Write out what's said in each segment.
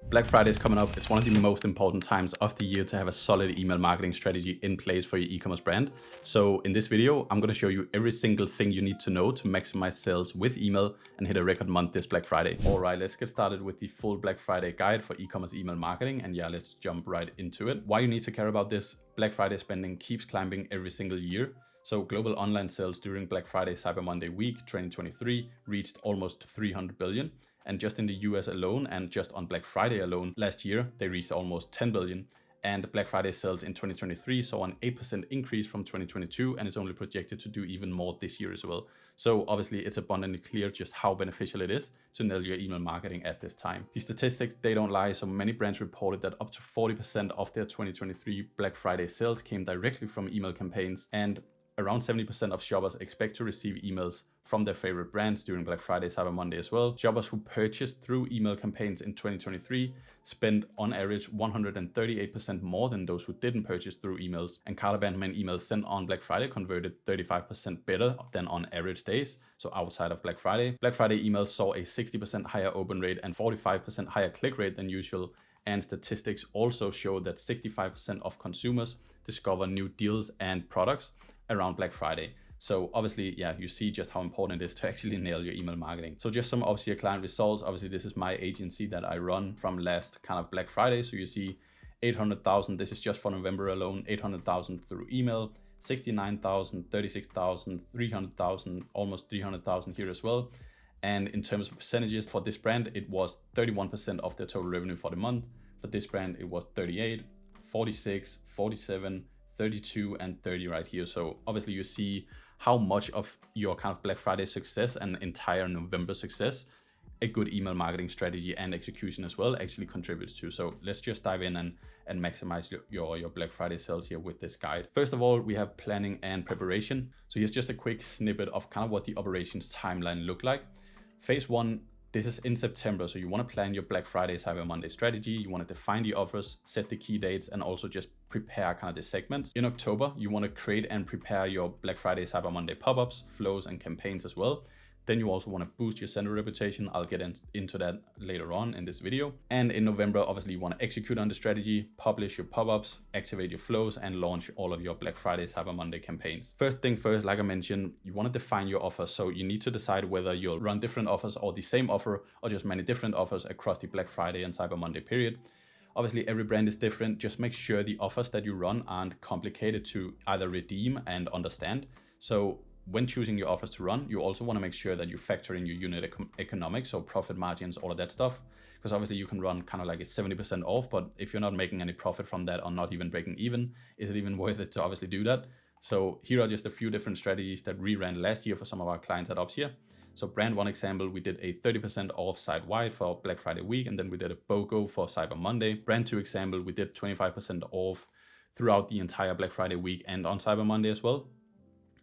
Black Friday is coming up. It's one of the most important times of the year to have a solid email marketing strategy in place for your e-commerce brand. So in this video, I'm going to show you every single thing you need to know to maximize sales with email and hit a record month this Black Friday. All right, let's get started with the full Black Friday guide for e-commerce email marketing. And yeah, let's jump right into it. Why you need to care about this: Black Friday spending keeps climbing every single year. So global online sales during Black Friday Cyber Monday week 2023 reached almost 300 billion. And just in the US alone, and just on Black Friday alone last year, they reached almost 10 billion. And Black Friday sales in 2023 saw an 8% increase from 2022 and is only projected to do even more this year as well. So obviously it's abundantly clear just how beneficial it is to nail your email marketing at this time. The statistics, they don't lie. So many brands reported that up to 40% of their 2023 Black Friday sales came directly from email campaigns, and around 70% of shoppers expect to receive emails from their favorite brands during Black Friday, Cyber Monday as well. Shoppers who purchased through email campaigns in 2023 spent on average 138% more than those who didn't purchase through emails. And Caravan Man emails sent on Black Friday converted 35% better than on average days, so outside of Black Friday. Black Friday emails saw a 60% higher open rate and 45% higher click rate than usual. And statistics also show that 65% of consumers discover new deals and products around Black Friday. So obviously, yeah, you see just how important it is to actually nail your email marketing. So just some obviously client results. Obviously, this is my agency that I run from last kind of Black Friday. So you see 800,000, this is just for November alone, 800,000 through email, 69,000, 36,000, 300,000, almost 300,000 here as well. And in terms of percentages for this brand, it was 31% of their total revenue for the month. For this brand, it was 38, 46, 47, 32 and 30 right here. So obviously you see how much of your kind of Black Friday success and entire November success a good email marketing strategy and execution as well actually contributes to. So let's just dive in and maximize your Black Friday sales here with this guide. First of all, we have planning and preparation. So here's just a quick snippet of kind of what the operations timeline look like. Phase one, this is in September, so you want to plan your Black Friday, Cyber Monday strategy. You want to define the offers, set the key dates, and also just prepare kind of the segments. In October, you want to create and prepare your Black Friday, Cyber Monday pop-ups, flows, and campaigns as well. Then you also want to boost your sender reputation. I'll get into that later on in this video. And in November, obviously you want to execute on the strategy, publish your pop-ups, activate your flows, and launch all of your Black Friday, Cyber Monday campaigns. First thing first, like I mentioned, you want to define your offers. So you need to decide whether you'll run different offers or the same offer or just many different offers across the Black Friday and Cyber Monday period. Obviously, every brand is different. Just make sure the offers that you run aren't complicated to either redeem and understand. So when choosing your offers to run, you also want to make sure that you factor in your unit economics, so profit margins, all of that stuff. Because obviously you can run kind of like a 70% off, but if you're not making any profit from that or not even breaking even, is it even worth it to obviously do that? So here are just a few different strategies that we ran last year for some of our clients at Opsia. So brand one example, we did a 30% off site-wide for Black Friday week, and then we did a BOGO for Cyber Monday. Brand two example, we did 25% off throughout the entire Black Friday week and on Cyber Monday as well.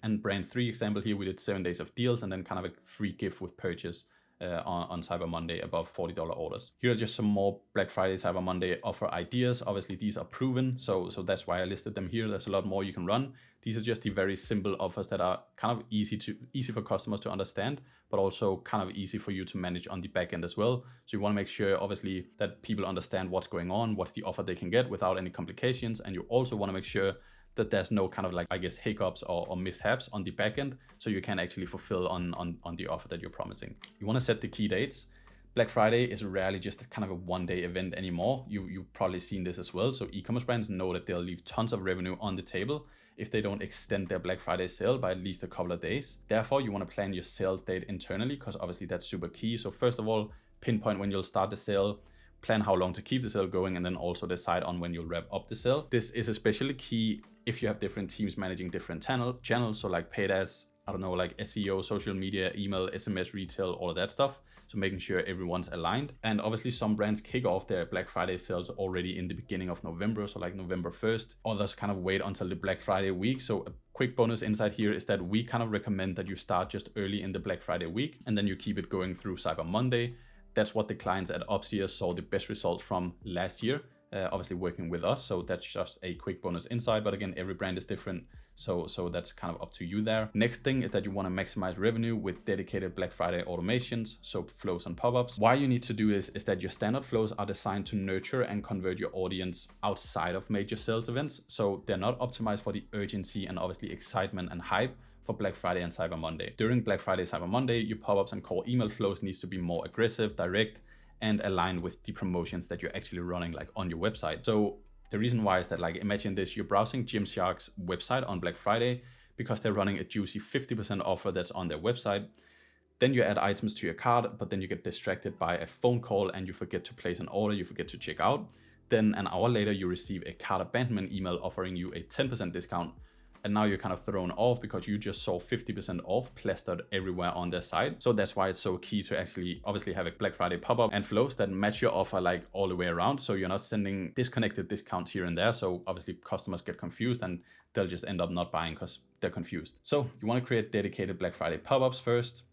And brand three example here, we did 7 days of deals and then kind of a free gift with purchase on Cyber Monday above $40 orders. Here are just some more Black Friday, Cyber Monday offer ideas. Obviously these are proven, so that's why I listed them here. There's a lot more you can run. These are just the very simple offers that are kind of easy for customers to understand, but also kind of easy for you to manage on the back end as well. So you want to make sure obviously that people understand what's going on, what's the offer they can get without any complications. And you also want to make sure that there's no kind of like, I guess, hiccups or mishaps on the back end, so you can actually fulfill on the offer that you're promising. You want to set the key dates. Black Friday is rarely just kind of a one-day event anymore. You've probably seen this as well. So e-commerce brands know that they'll leave tons of revenue on the table if they don't extend their Black Friday sale by at least a couple of days. Therefore, you want to plan your sales date internally, because obviously that's super key. So first of all, pinpoint when you'll start the sale, plan how long to keep the sale going, and then also decide on when you'll wrap up the sale. This is especially key if you have different teams managing different channels, so like paid ads, I don't know, like SEO, social media, email, SMS, retail, all of that stuff. So making sure everyone's aligned. And obviously some brands kick off their Black Friday sales already in the beginning of November, so like November 1st. Others kind of wait until the Black Friday week. So a quick bonus insight here is that we kind of recommend that you start just early in the Black Friday week, and then you keep it going through Cyber Monday. That's what the clients at Opsia saw the best results from last year. obviously working with us. So that's just a quick bonus insight. But again, every brand is different. So that's kind of up to you there. Next thing is that you want to maximize revenue with dedicated Black Friday automations, so flows and pop-ups. Why you need to do this is that your standard flows are designed to nurture and convert your audience outside of major sales events. So they're not optimized for the urgency and obviously excitement and hype for Black Friday and Cyber Monday. During Black Friday, Cyber Monday, your pop-ups and core email flows needs to be more aggressive, direct, and aligned with the promotions that you're actually running like on your website. So the reason why is that, like, imagine this, you're browsing Gymshark's website on Black Friday because they're running a juicy 50% offer that's on their website. Then you add items to your cart, but then you get distracted by a phone call and you forget to place an order, you forget to check out. Then an hour later, you receive a cart abandonment email offering you a 10% discount. And now you're kind of thrown off because you just saw 50% off plastered everywhere on their site. So that's why it's so key to actually obviously have a Black Friday pop-up and flows that match your offer like all the way around. So you're not sending disconnected discounts here and there. So obviously customers get confused and they'll just end up not buying because they're confused. So you want to create dedicated Black Friday pop-ups first.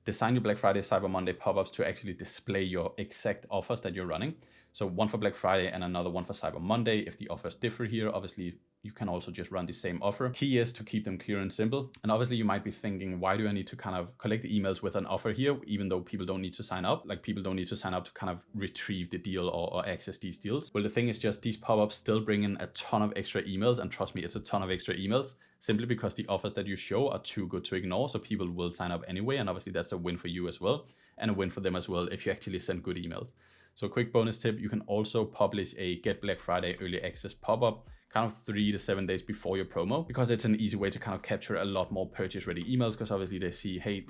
Design your Black Friday, Cyber Monday pop-ups to actually display your exact offers that you're running. So one for Black Friday and another one for Cyber Monday. If the offers differ here, obviously you can also just run the same offer. Key is to keep them clear and simple. And obviously you might be thinking, why do I need to kind of collect the emails with an offer here, even though people don't need to sign up? Like, people don't need to sign up to kind of retrieve the deal or access these deals. Well, the thing is just these pop-ups still bring in a ton of extra emails. And trust me, it's a ton of extra emails simply because the offers that you show are too good to ignore. So people will sign up anyway. And obviously that's a win for you as well, and a win for them as well if you actually send good emails. So quick bonus tip, you can also publish a Get Black Friday Early Access pop-up kind of 3 to 7 days before your promo, because it's an easy way to kind of capture a lot more purchase ready emails, because obviously they see, hey,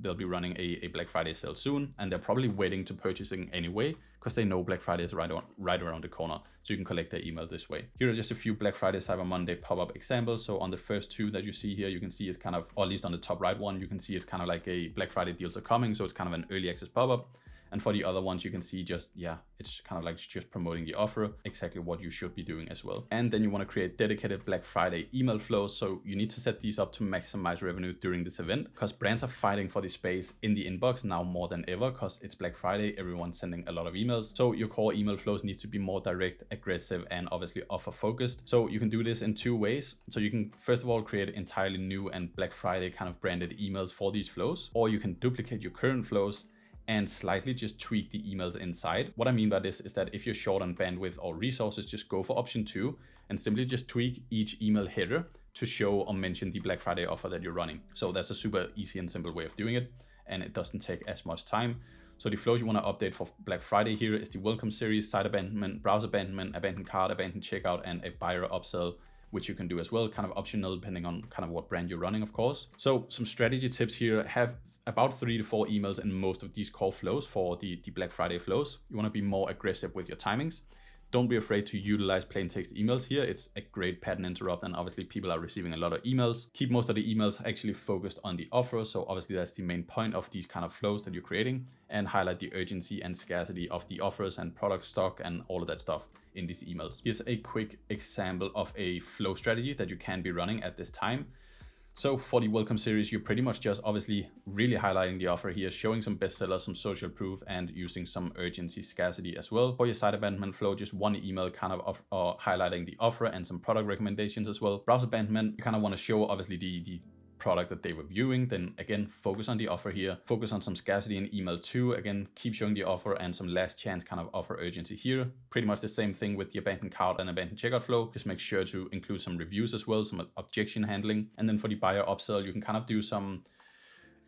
they'll be running a Black Friday sale soon, and they're probably waiting to purchasing anyway, because they know Black Friday is right around the corner. So you can collect their email this way. Here are just a few Black Friday, Cyber Monday pop-up examples. So on the first two that you see here, you can see it's kind of, or at least on the top right one, you can see it's kind of like a Black Friday deals are coming. So it's kind of an early access pop-up. And for the other ones, you can see just, yeah, it's kind of like just promoting the offer, exactly what you should be doing as well. And then you want to create dedicated Black Friday email flows. So you need to set these up to maximize revenue during this event, because brands are fighting for the space in the inbox now more than ever, because it's Black Friday, everyone's sending a lot of emails. So your core email flows need to be more direct, aggressive, and obviously offer focused. So you can do this in two ways. So you can first of all create entirely new and Black Friday kind of branded emails for these flows, or you can duplicate your current flows and slightly just tweak the emails inside. What I mean by this is that if you're short on bandwidth or resources, just go for option 2 and simply just tweak each email header to show or mention the Black Friday offer that you're running. So that's a super easy and simple way of doing it, and it doesn't take as much time. So the flows you want to update for Black Friday here is the welcome series, site abandonment, browser abandonment, abandoned cart, abandoned checkout, and a buyer upsell, which you can do as well, kind of optional depending on kind of what brand you're running, of course. So some strategy tips here: have about 3 to 4 emails in most of these core flows for the Black Friday flows. You want to be more aggressive with your timings. Don't be afraid to utilize plain text emails here. It's a great pattern interrupt, and obviously people are receiving a lot of emails. Keep most of the emails actually focused on the offer. So obviously that's the main point of these kind of flows that you're creating, and highlight the urgency and scarcity of the offers and product stock and all of that stuff in these emails. Here's a quick example of a flow strategy that you can be running at this time. So for the welcome series, you're pretty much just obviously really highlighting the offer here, showing some bestsellers, some social proof, and using some urgency, scarcity as well. For your site abandonment flow, just one email kind of highlighting the offer and some product recommendations as well. Browser abandonment, you kind of want to show obviously the product that they were viewing. Then again, focus on the offer here, focus on some scarcity in email 2. Again, keep showing the offer and some last chance kind of offer urgency here. Pretty much the same thing with the abandoned cart and abandoned checkout flow. Just make sure to include some reviews as well, some objection handling. And then for the buyer upsell, you can kind of do some,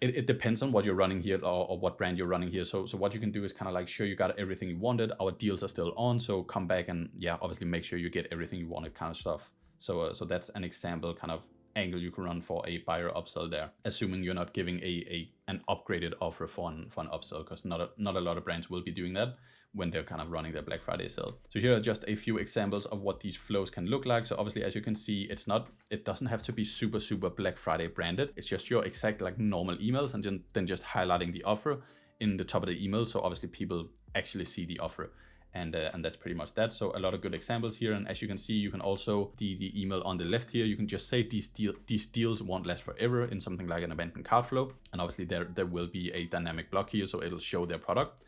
it depends on what you're running here or what brand you're running here. So what you can do is kind of like, sure, you got everything you wanted. Our deals are still on. So come back and yeah, obviously make sure you get everything you wanted kind of stuff. So that's an example kind of angle you can run for a buyer upsell there, assuming you're not giving an upgraded offer for an upsell, because not a lot of brands will be doing that when they're kind of running their Black Friday sale. So here are just a few examples of what these flows can look like. So obviously, as you can see, it doesn't have to be super Black Friday branded. It's just your exact like normal emails, and then just highlighting the offer in the top of the email, so obviously people actually see the offer. And that's pretty much that. So a lot of good examples here. And as you can see, you can also, the email on the left here, you can just say these deals won't last forever in something like an abandoned cart flow. And obviously there will be a dynamic block here, so it'll show their product.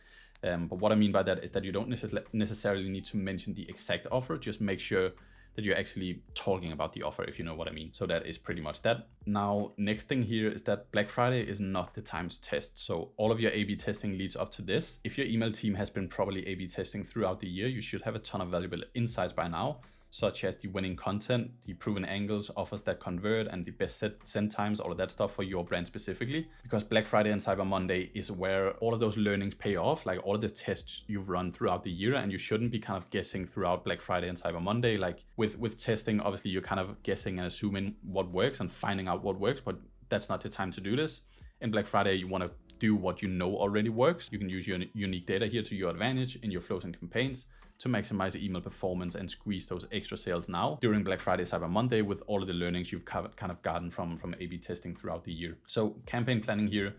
But what I mean by that is that you don't necessarily need to mention the exact offer. Just make sure that you're actually talking about the offer, if you know what I mean. So that is pretty much that. Now, next thing here is that Black Friday is not the time to test. So all of your A/B testing leads up to this. If your email team has been properly A/B testing throughout the year, you should have a ton of valuable insights by now, such as the winning content, the proven angles, offers that convert, and the best send times, all of that stuff for your brand specifically. Because Black Friday and Cyber Monday is where all of those learnings pay off, like all of the tests you've run throughout the year, and you shouldn't be kind of guessing throughout Black Friday and Cyber Monday. Like with testing, obviously you're kind of guessing and assuming what works and finding out what works, but that's not the time to do this. In Black Friday, you want to do what you know already works. You can use your unique data here to your advantage in your flows and campaigns to maximize the email performance and squeeze those extra sales now during Black Friday, Cyber Monday, with all of the learnings you've kind of gotten from A/B testing throughout the year. So campaign planning here,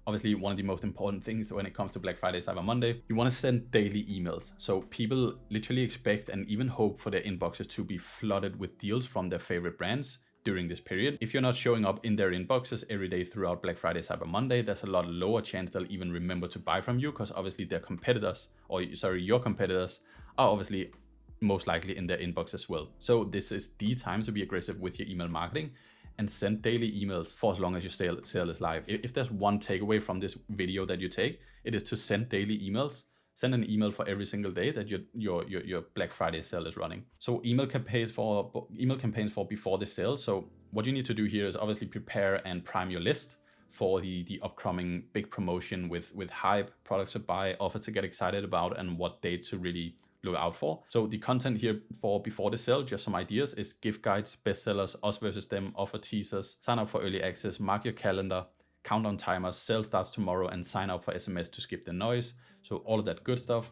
obviously one of the most important things when it comes to Black Friday, Cyber Monday. You want to send daily emails. So people literally expect and even hope for their inboxes to be flooded with deals from their favorite brands during this period. If you're not showing up in their inboxes every day throughout Black Friday, Cyber Monday, there's a lot lower chance they'll even remember to buy from you, because obviously their competitors, your competitors are obviously most likely in their inbox as well. So this is the time to be aggressive with your email marketing and send daily emails for as long as your sale is live. If there's one takeaway from this video that you take, it is to send daily emails. Send an email for every single day that your Black Friday sale is running. So email campaigns for before the sale. So what you need to do here is obviously prepare and prime your list for the upcoming big promotion with hype, products to buy, offers to get excited about, and what date to really look out for. So the content here for before the sale, just some ideas, is gift guides, bestsellers, us versus them, offer teasers, sign up for early access, mark your calendar, countdown timers, sale starts tomorrow, and sign up for SMS to skip the noise. So all of that good stuff.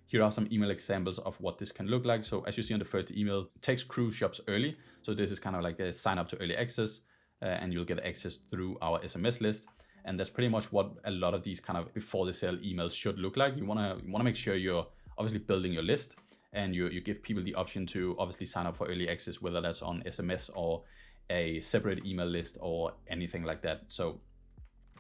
Here are some email examples of what this can look like. So as you see on the first email, text cruise shops early. So this is kind of like a sign up to early access, and you'll get access through our SMS list. And that's pretty much what a lot of these kind of before the sale emails should look like. You wanna make sure you're obviously building your list, and you give people the option to obviously sign up for early access, whether that's on SMS or a separate email list or anything like that. So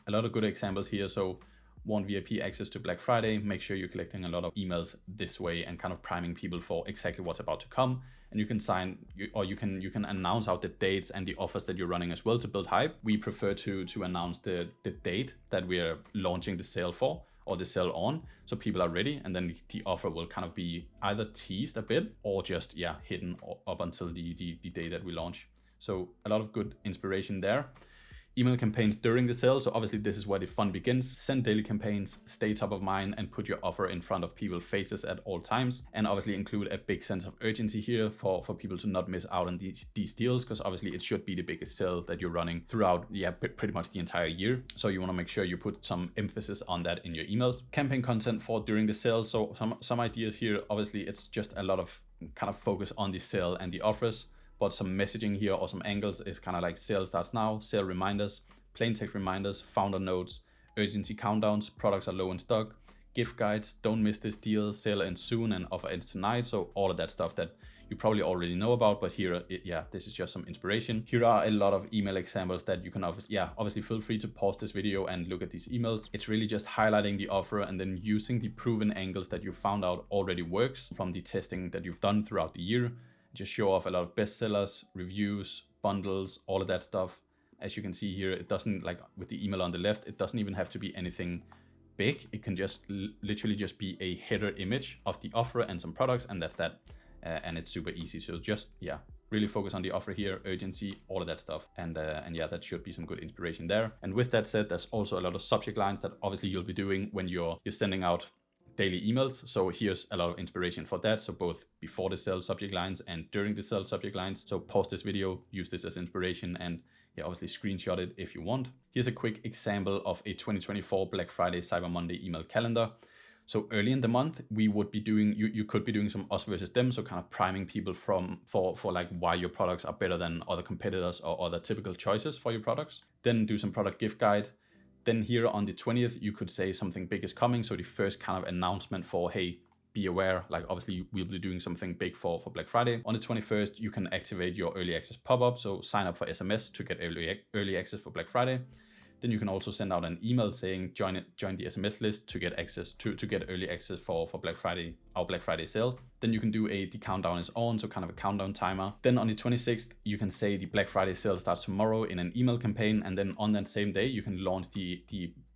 a lot of good examples here. So want VIP access to Black Friday, make sure you're collecting a lot of emails this way and kind of priming people for exactly what's about to come. And you can announce out the dates and the offers that you're running as well to build hype. We prefer to announce the date that we're launching the sale for, or the sale on, so people are ready, and then the offer will kind of be either teased a bit or just hidden up until the day that we launch. So a lot of good inspiration there. Email campaigns during the sale. So obviously this is where the fun begins. Send daily campaigns, stay top of mind, and put your offer in front of people's faces at all times. And obviously include a big sense of urgency here for people to not miss out on these deals, because obviously it should be the biggest sale that you're running throughout pretty much the entire year. So you want to make sure you put some emphasis on that in your emails. Campaign content for during the sale. So some ideas here. Obviously it's just a lot of kind of focus on the sale and the offers. But some messaging here or some angles is kind of like sale starts now, sale reminders, plain text reminders, founder notes, urgency countdowns, products are low in stock, gift guides, don't miss this deal, sale ends soon and offer ends tonight. So all of that stuff that you probably already know about, but here, this is just some inspiration. Here are a lot of email examples that you can obviously feel free to pause this video and look at these emails. It's really just highlighting the offer and then using the proven angles that you found out already works from the testing that you've done throughout the year. Just show off a lot of bestsellers, reviews, bundles, all of that stuff. As you can see here, it doesn't, like with the email on the left, it doesn't even have to be anything big. It can just literally just be a header image of the offer and some products, and that's that. And it's super easy. So just, really focus on the offer here, urgency, all of that stuff. And that should be some good inspiration there. And with that said, there's also a lot of subject lines that obviously you'll be doing when you're sending out daily emails. So here's a lot of inspiration for that. So both before the sale subject lines and during the sale subject lines. So pause this video, use this as inspiration, and obviously screenshot it if you want. Here's a quick example of a 2024 Black Friday Cyber Monday email calendar. So early in the month, we would be doing, you could be doing some us versus them. So kind of priming people for like why your products are better than other competitors or other typical choices for your products. Then do some product gift guide. Then here on the 20th, you could say something big is coming. So the first kind of announcement for, hey, be aware, like obviously we'll be doing something big for Black Friday. On the 21st, you can activate your early access pop-up. So sign up for SMS to get early access for Black Friday. Then you can also send out an email saying join the SMS list to get access to get early access for Black Friday, our Black Friday sale. Then you can do the countdown is on, so kind of a countdown timer. Then on the 26th, you can say the Black Friday sale starts tomorrow in an email campaign. And then on that same day, you can launch the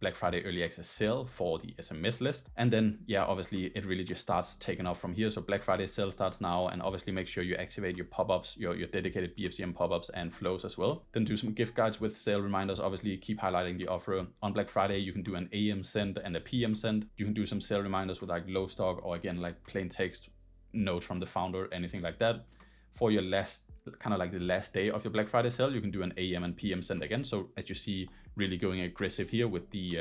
Black Friday early access sale for the SMS list. And then, yeah, obviously it really just starts taking off from here. So Black Friday sale starts now, and obviously make sure you activate your pop-ups, your dedicated BFCM pop-ups and flows as well. Then do some gift guides with sale reminders. Obviously keep highlighting the offer. On Black Friday, you can do an AM send and a PM send. You can do some sale reminders with like low stock, or again, like plain text note from the founder, anything like that. For your last, kind of like the last day of your Black Friday sale, you can do an AM and PM send again. So as you see, really going aggressive here with the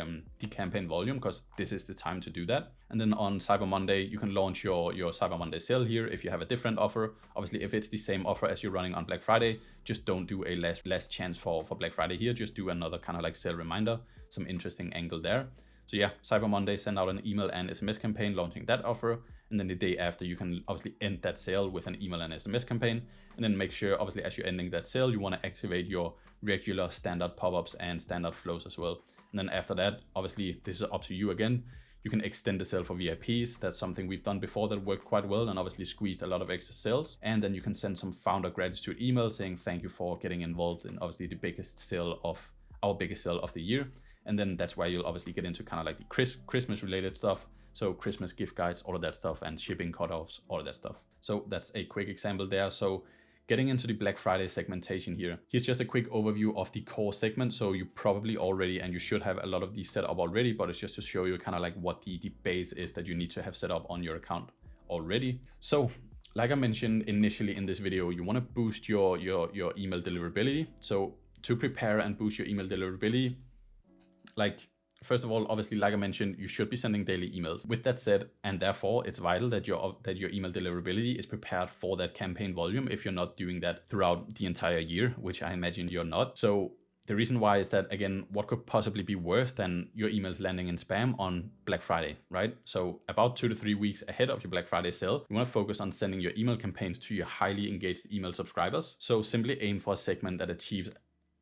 campaign volume, because this is the time to do that. And then on Cyber Monday, you can launch your Cyber Monday sale here if you have a different offer. Obviously, if it's the same offer as you're running on Black Friday, just don't do a last chance for Black Friday here. Just do another kind of like sale reminder, some interesting angle there. So yeah, Cyber Monday, send out an email and SMS campaign launching that offer. And then the day after, you can obviously end that sale with an email and SMS campaign. And then make sure, obviously, as you're ending that sale, you want to activate your regular standard pop-ups and standard flows as well. And then after that, obviously, this is up to you again. You can extend the sale for VIPs. That's something we've done before that worked quite well and obviously squeezed a lot of extra sales. And then you can send some founder gratitude email saying thank you for getting involved in obviously the biggest sale of our biggest sale of the year. And then that's where you'll obviously get into kind of like the Christmas related stuff. So Christmas gift guides, all of that stuff, and shipping cutoffs, all of that stuff. So that's a quick example there. So getting into the Black Friday segmentation here. Here's just a quick overview of the core segment. So you probably already, and you should have a lot of these set up already, but it's just to show you kind of like what the base is that you need to have set up on your account already. So like I mentioned initially in this video, you want to boost your email deliverability. So to prepare and boost your email deliverability, like, first of all, obviously, like I mentioned, you should be sending daily emails. With that said, and therefore, it's vital that your email deliverability is prepared for that campaign volume if you're not doing that throughout the entire year, which I imagine you're not. So the reason why is that, again, what could possibly be worse than your emails landing in spam on Black Friday, right? So about 2 to 3 weeks ahead of your Black Friday sale, you want to focus on sending your email campaigns to your highly engaged email subscribers. So simply aim for a segment that achieves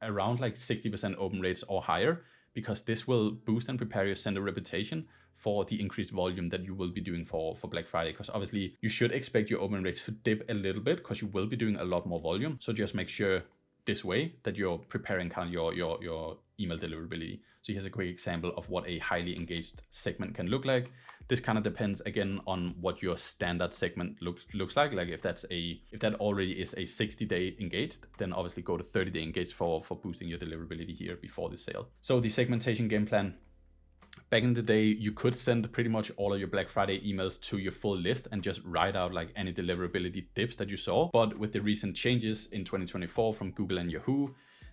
around like 60% open rates or higher, because this will boost and prepare your sender reputation for the increased volume that you will be doing for Black Friday. Because obviously you should expect your open rates to dip a little bit because you will be doing a lot more volume. So just make sure this way that you're preparing kind of your email deliverability. So here's a quick example of what a highly engaged segment can look like. This kind of depends again on what your standard segment looks like. Like if that already is a 60-day engaged, then obviously go to 30-day engaged for boosting your deliverability here before the sale. So the segmentation game plan. Back in the day, you could send pretty much all of your Black Friday emails to your full list and just write out like any deliverability dips that you saw. But with the recent changes in 2024 from Google and Yahoo,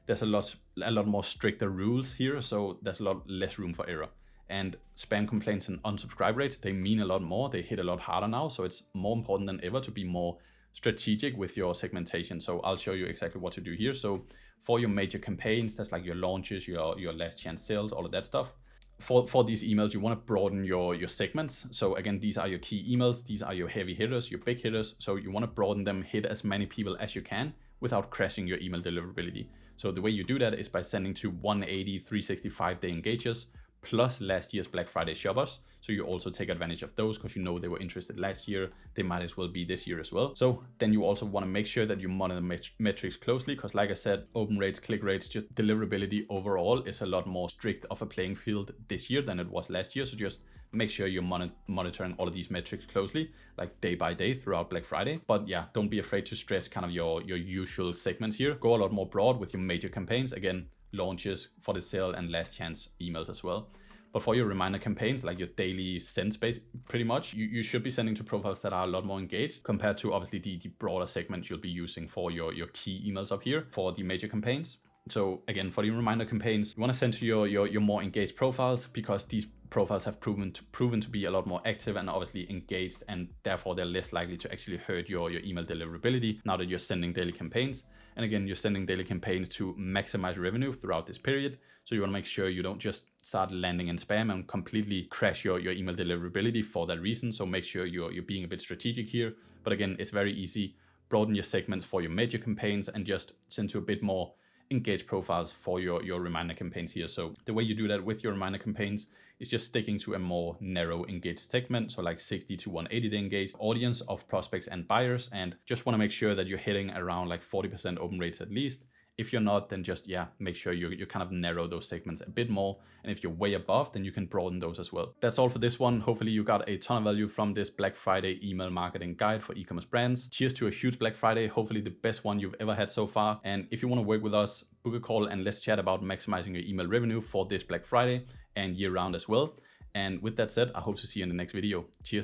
there's a lot more stricter rules here. So there's a lot less room for error. And spam complaints and unsubscribe rates, they mean a lot more. They hit a lot harder now. So it's more important than ever to be more strategic with your segmentation. So I'll show you exactly what to do here. So for your major campaigns, that's like your launches, your last chance sales, all of that stuff. For these emails, you want to broaden your segments. So again, these are your key emails. These are your heavy hitters, your big hitters. So you want to broaden them, hit as many people as you can without crashing your email deliverability. So the way you do that is by sending to 180, 365-day engagers plus last year's Black Friday shoppers. So you also take advantage of those because you know they were interested last year. They might as well be this year as well. So then you also want to make sure that you monitor metrics closely because like I said, open rates, click rates, just deliverability overall is a lot more strict of a playing field this year than it was last year. So just make sure you're monitoring all of these metrics closely, like day by day throughout Black Friday. But yeah, don't be afraid to stretch kind of your usual segments here. Go a lot more broad with your major campaigns. Again, launches for the sale and last chance emails as well. But for your reminder campaigns, like your daily send space, pretty much, you should be sending to profiles that are a lot more engaged compared to obviously the broader segment you'll be using for your key emails up here for the major campaigns. So again, for the reminder campaigns, you want to send to your more engaged profiles because these profiles have proven to be a lot more active and obviously engaged, and therefore they're less likely to actually hurt your email deliverability now that you're sending daily campaigns. And again, you're sending daily campaigns to maximize revenue throughout this period. So you want to make sure you don't just start landing in spam and completely crash your email deliverability for that reason. So make sure you're being a bit strategic here. But again, it's very easy. Broaden your segments for your major campaigns and just send to a bit more engaged profiles for your reminder campaigns here. So the way you do that with your reminder campaigns is just sticking to a more narrow engaged segment. So like 60 to 180 day engaged audience of prospects and buyers, and just want to make sure that you're hitting around like 40% open rates at least. If you're not, then just, make sure you kind of narrow those segments a bit more. And if you're way above, then you can broaden those as well. That's all for this one. Hopefully you got a ton of value from this Black Friday email marketing guide for e-commerce brands. Cheers to a huge Black Friday. Hopefully the best one you've ever had so far. And if you want to work with us, book a call and let's chat about maximizing your email revenue for this Black Friday and year round as well. And with that said, I hope to see you in the next video. Cheers.